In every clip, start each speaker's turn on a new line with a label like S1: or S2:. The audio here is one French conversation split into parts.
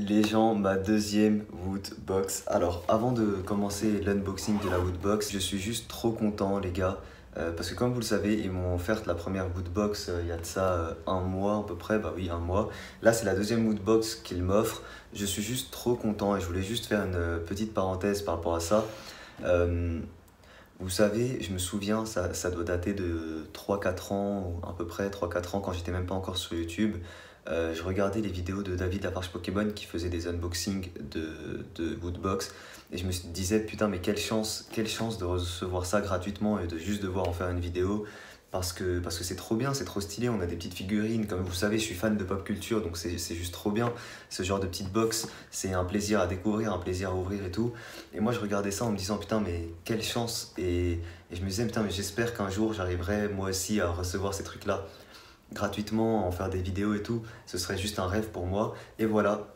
S1: les gens, ma deuxième Woodbox. Alors, avant de commencer l'unboxing de la Woodbox, je suis juste trop content, les gars. Parce que comme vous le savez, ils m'ont offert la première Woodbox il y a de ça un mois à peu près, bah oui, un mois. Là, c'est la deuxième Woodbox qu'ils m'offrent. Je suis juste trop content et je voulais juste faire une petite parenthèse par rapport à ça. Vous savez, je me souviens, ça doit dater de 3-4 ans, ou à peu près 3-4 ans, quand j'étais même pas encore sur YouTube. Je regardais les vidéos de David Lafarge Pokémon qui faisait des unboxings de Woodbox et je me disais putain mais quelle chance de recevoir ça gratuitement et de juste devoir en faire une vidéo parce que c'est trop bien, c'est trop stylé, on a des petites figurines, comme vous savez je suis fan de pop culture donc c'est juste trop bien, ce genre de petite box c'est un plaisir à découvrir, un plaisir à ouvrir et tout et moi je regardais ça en me disant putain mais quelle chance et je me disais putain mais j'espère qu'un jour j'arriverai moi aussi à recevoir ces trucs là gratuitement, en faire des vidéos et tout, ce serait juste un rêve pour moi. Et voilà,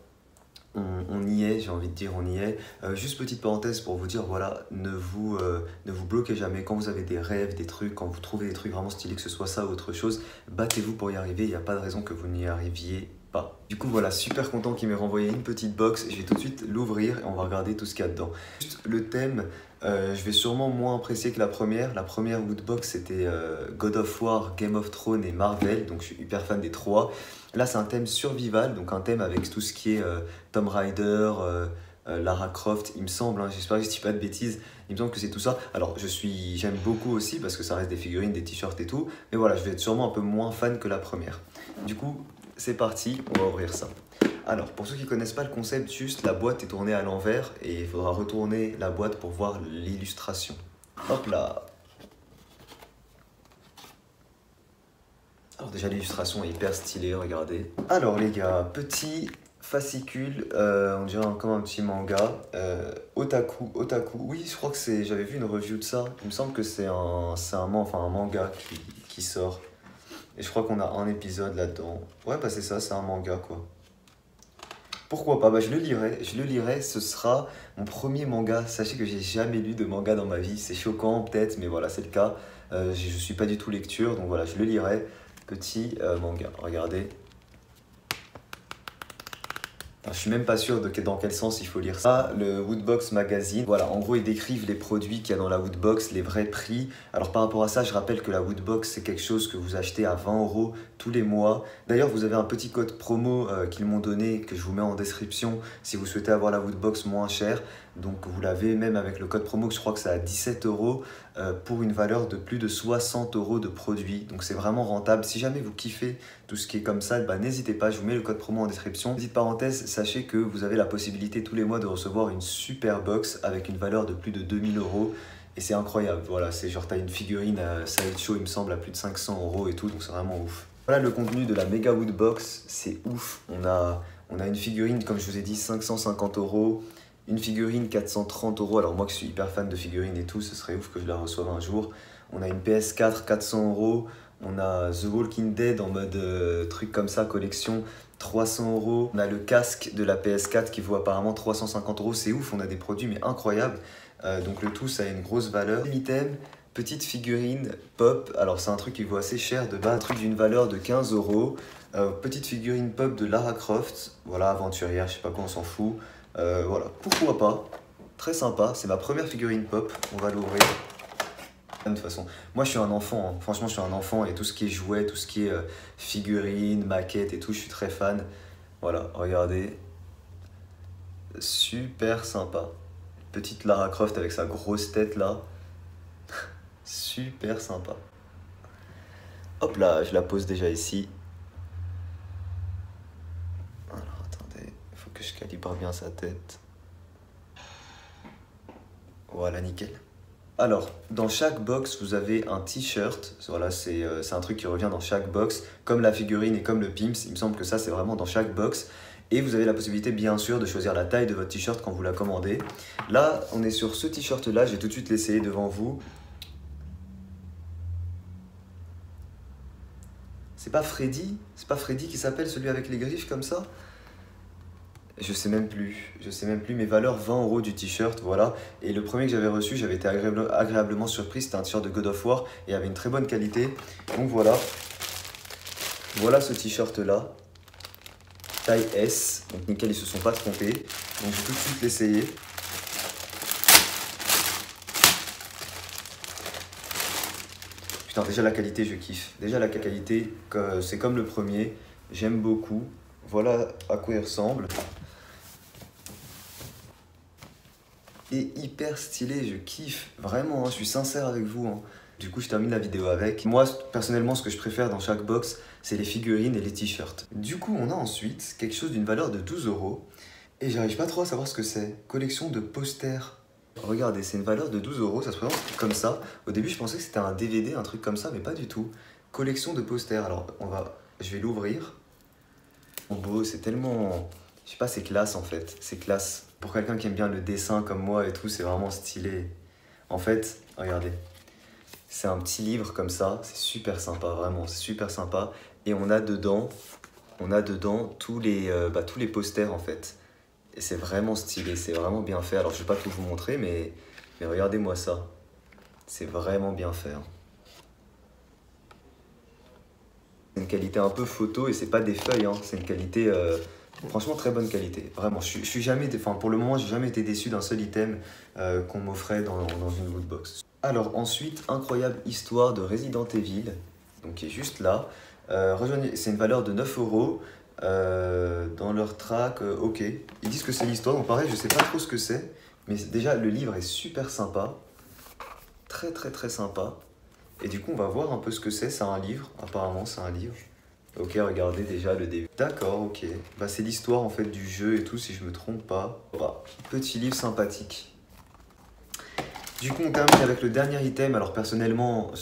S1: on y est, j'ai envie de dire, on y est. Juste petite parenthèse pour vous dire, voilà, ne vous bloquez jamais. Quand vous avez des rêves, des trucs, quand vous trouvez des trucs vraiment stylés, que ce soit ça ou autre chose, battez-vous pour y arriver, il n'y a pas de raison que vous n'y arriviez pas. Du coup, voilà, super content qu'il m'ait renvoyé une petite box. Je vais tout de suite l'ouvrir et on va regarder tout ce qu'il y a dedans. Juste le thème, je vais sûrement moins apprécier que la première. La première Woodbox, c'était God of War, Game of Thrones et Marvel, donc je suis hyper fan des trois. Là, c'est un thème survival, donc un thème avec tout ce qui est Tomb Raider, Lara Croft, il me semble, hein, j'espère que je dis pas de bêtises, il me semble que c'est tout ça. Alors, j'aime beaucoup aussi parce que ça reste des figurines, des t-shirts et tout, mais voilà, je vais être sûrement un peu moins fan que la première. Du coup, c'est parti, on va ouvrir ça. Alors, pour ceux qui ne connaissent pas le concept, juste la boîte est tournée à l'envers et il faudra retourner la boîte pour voir l'illustration. Hop là. Alors déjà l'illustration est hyper stylée, regardez. Alors les gars, petit fascicule, on dirait comme un petit manga. Otaku, oui je crois que j'avais vu une review de ça. Il me semble que c'est un manga qui sort. Et je crois qu'on a un épisode là-dedans. Ouais bah c'est ça, c'est un manga quoi. Pourquoi pas, bah je le lirai, ce sera mon premier manga. Sachez que j'ai jamais lu de manga dans ma vie, c'est choquant peut-être, mais voilà c'est le cas. Je suis pas du tout lecture, donc voilà je le lirai. Petit manga, regardez. Je suis même pas sûr dans quel sens il faut lire ça. Le Woodbox Magazine, voilà, en gros ils décrivent les produits qu'il y a dans la Woodbox, les vrais prix. Alors par rapport à ça, je rappelle que la Woodbox c'est quelque chose que vous achetez à 20 € tous les mois. D'ailleurs vous avez un petit code promo qu'ils m'ont donné, que je vous mets en description si vous souhaitez avoir la Woodbox moins chère. Donc vous l'avez même avec le code promo, que je crois que c'est à 17 € pour une valeur de plus de 60 € de produits. Donc c'est vraiment rentable. Si jamais vous kiffez tout ce qui est comme ça, bah, n'hésitez pas, je vous mets le code promo en description. Petite parenthèse, sachez que vous avez la possibilité tous les mois de recevoir une super box avec une valeur de plus de 2000 € et c'est incroyable. Voilà, c'est genre t'as une figurine Sideshow il me semble à plus de 500 € et tout, donc c'est vraiment ouf. Voilà le contenu de la Mega Woodbox, c'est ouf. On a une figurine, comme je vous ai dit, 550 €. Une figurine 430 €, alors moi qui suis hyper fan de figurines et tout, ce serait ouf que je la reçoive un jour. On a une PS4 400 €, on a The Walking Dead en mode truc comme ça, collection 300 €. On a le casque de la PS4 qui vaut apparemment 350 €, c'est ouf, on a des produits mais incroyables. Donc le tout ça a une grosse valeur. Item, petite figurine pop, alors c'est un truc qui vaut assez cher de base, un truc d'une valeur de 15 €. Petite figurine pop de Lara Croft, voilà, aventurière, je sais pas quoi, on s'en fout. Voilà, pourquoi pas, très sympa, c'est ma première figurine pop, on va l'ouvrir. De toute façon, moi je suis un enfant, hein. Franchement je suis un enfant et tout ce qui est jouets, tout ce qui est figurines, maquettes et tout, je suis très fan. Voilà, regardez, super sympa. Petite Lara Croft avec sa grosse tête là, super sympa. Hop là, je la pose déjà ici. Alors attendez, il faut que je calibre bien sa tête. Voilà, nickel. Alors, dans chaque box, vous avez un t-shirt. Voilà, c'est un truc qui revient dans chaque box, comme la figurine et comme le Pimps. Il me semble que ça, c'est vraiment dans chaque box. Et vous avez la possibilité, bien sûr, de choisir la taille de votre t-shirt quand vous la commandez. Là, on est sur ce t-shirt-là. Je vais tout de suite l'essayer devant vous. C'est pas Freddy? C'est pas Freddy qui s'appelle, celui avec les griffes comme ça? Je sais même plus, mes valeurs 20 € du t-shirt, voilà. Et le premier que j'avais reçu, j'avais été agréablement surpris, c'était un t-shirt de God of War et avait une très bonne qualité. Donc voilà, voilà ce t-shirt là. taille S, donc nickel, ils se sont pas trompés. Donc je vais tout de suite l'essayer. Putain, déjà la qualité, je kiffe. Déjà la qualité, c'est comme le premier, j'aime beaucoup. Voilà à quoi il ressemble. Et hyper stylé, je kiffe. Vraiment, hein, je suis sincère avec vous. Hein. Du coup, je termine la vidéo avec. Moi, personnellement, ce que je préfère dans chaque box, c'est les figurines et les t-shirts. Du coup, on a ensuite quelque chose d'une valeur de 12 €. Et j'arrive pas trop à savoir ce que c'est. Collection de posters. Regardez, c'est une valeur de 12 €, ça se présente comme ça. Au début, je pensais que c'était un DVD, un truc comme ça, mais pas du tout. Collection de posters. Alors, je vais l'ouvrir. Oh, beau, c'est tellement... Je sais pas, c'est classe en fait. C'est classe. Pour quelqu'un qui aime bien le dessin comme moi et tout, c'est vraiment stylé. En fait, regardez. C'est un petit livre comme ça. C'est super sympa, vraiment. C'est super sympa. Et on a dedans tous les posters en fait. Et c'est vraiment stylé, c'est vraiment bien fait. Alors je vais pas tout vous montrer, mais regardez-moi ça. C'est vraiment bien fait. Hein. C'est une qualité un peu photo et c'est pas des feuilles, hein. C'est une qualité, franchement très bonne qualité. Vraiment, je suis jamais, enfin pour le moment, j'ai jamais été déçu d'un seul item qu'on m'offrait dans une lootbox. Alors ensuite, incroyable histoire de Resident Evil, donc qui est juste là. C'est une valeur de 9 €. Dans leur track, ok. Ils disent que c'est l'histoire, donc pareil, je sais pas trop ce que c'est. Mais déjà, le livre est super sympa. Très très très sympa. Et du coup, on va voir un peu ce que c'est. C'est un livre, apparemment, c'est un livre. Ok, regardez déjà le début. D'accord, ok. Bah, c'est l'histoire en fait du jeu et tout, si je me trompe pas. Bah, petit livre sympathique. Du coup, on termine avec le dernier item. Alors, personnellement,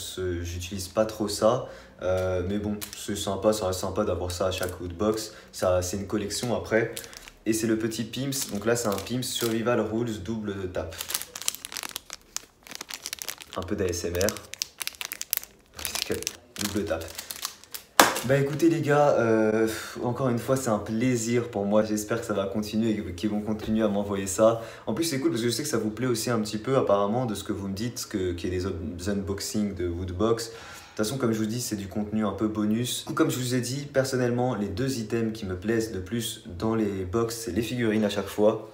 S1: j'utilise pas trop ça. Mais bon, c'est sympa, ça reste sympa d'avoir ça à chaque lootbox. C'est une collection après. Et c'est le petit Pimps. Donc là, c'est un Pimps Survival Rules double tape. Un peu d'ASMR. Double tape. Bah écoutez les gars, encore une fois c'est un plaisir pour moi, j'espère que ça va continuer et qu'ils vont continuer à m'envoyer ça. En plus c'est cool parce que je sais que ça vous plaît aussi un petit peu apparemment de ce que vous me dites, qu'il y ait des unboxings de Woodbox. De toute façon comme je vous dis c'est du contenu un peu bonus. Comme je vous ai dit, personnellement les deux items qui me plaisent le plus dans les box c'est les figurines à chaque fois.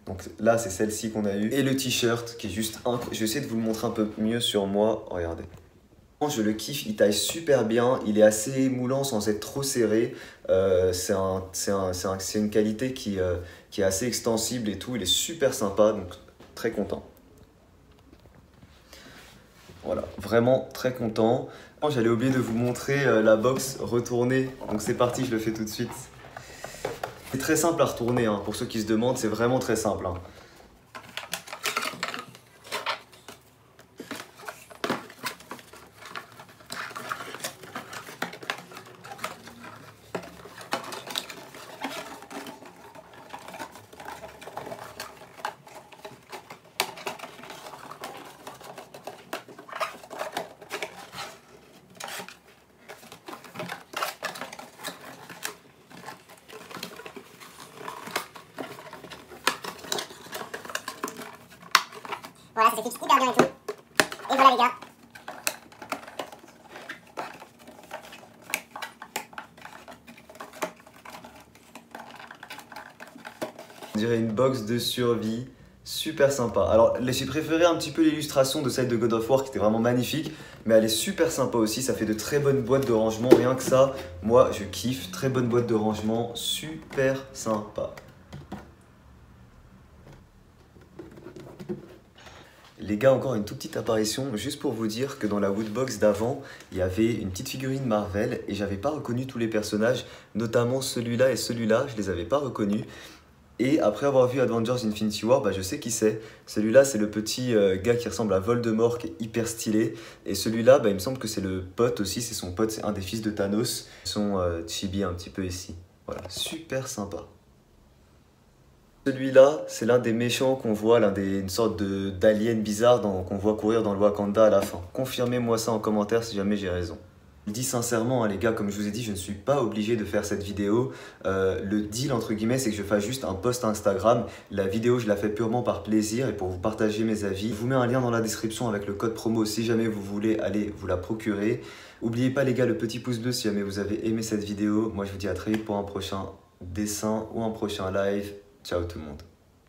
S1: Donc là c'est celle-ci qu'on a eu et le t-shirt qui est juste incroyable. Je vais essayer de vous le montrer un peu mieux sur moi, regardez. Je le kiffe, il taille super bien, il est assez moulant sans être trop serré. C'est une qualité qui est assez extensible et tout, il est super sympa, donc très content. Voilà, vraiment très content. J'allais oublier de vous montrer la box retournée, donc c'est parti, je le fais tout de suite. C'est très simple à retourner, hein, pour ceux qui se demandent, c'est vraiment très simple. Hein.
S2: Voilà, ça s'équipe hyper bien et tout. Et voilà les gars.
S1: On dirait une box de survie, super sympa. Alors j'ai préféré un petit peu l'illustration de celle de God of War qui était vraiment magnifique, mais elle est super sympa aussi, ça fait de très bonnes boîtes de rangement, rien que ça, moi je kiffe, très bonne boîte de rangement, super sympa. Les gars, encore une toute petite apparition, juste pour vous dire que dans la Woodbox d'avant, il y avait une petite figurine Marvel et j'avais pas reconnu tous les personnages, notamment celui-là et celui-là, je les avais pas reconnus. Et après avoir vu Avengers Infinity War, bah je sais qui c'est. Celui-là, c'est le petit gars qui ressemble à Voldemort, qui est hyper stylé. Et celui-là, bah, il me semble que c'est le pote aussi, c'est son pote, c'est un des fils de Thanos. Ils sont chibi un petit peu ici. Voilà, super sympa. Celui-là, c'est l'un des méchants qu'on voit, une sorte d'alien bizarre qu'on voit courir dans le Wakanda à la fin. Confirmez-moi ça en commentaire si jamais j'ai raison. Je dis sincèrement, hein, les gars, comme je vous ai dit, je ne suis pas obligé de faire cette vidéo. Le deal, entre guillemets, c'est que je fasse juste un post Instagram. La vidéo, je la fais purement par plaisir et pour vous partager mes avis. Je vous mets un lien dans la description avec le code promo si jamais vous voulez aller vous la procurer. N'oubliez pas, les gars, le petit pouce bleu si jamais vous avez aimé cette vidéo. Moi, je vous dis à très vite pour un prochain. dessin ou un prochain live. Ciao tout le monde.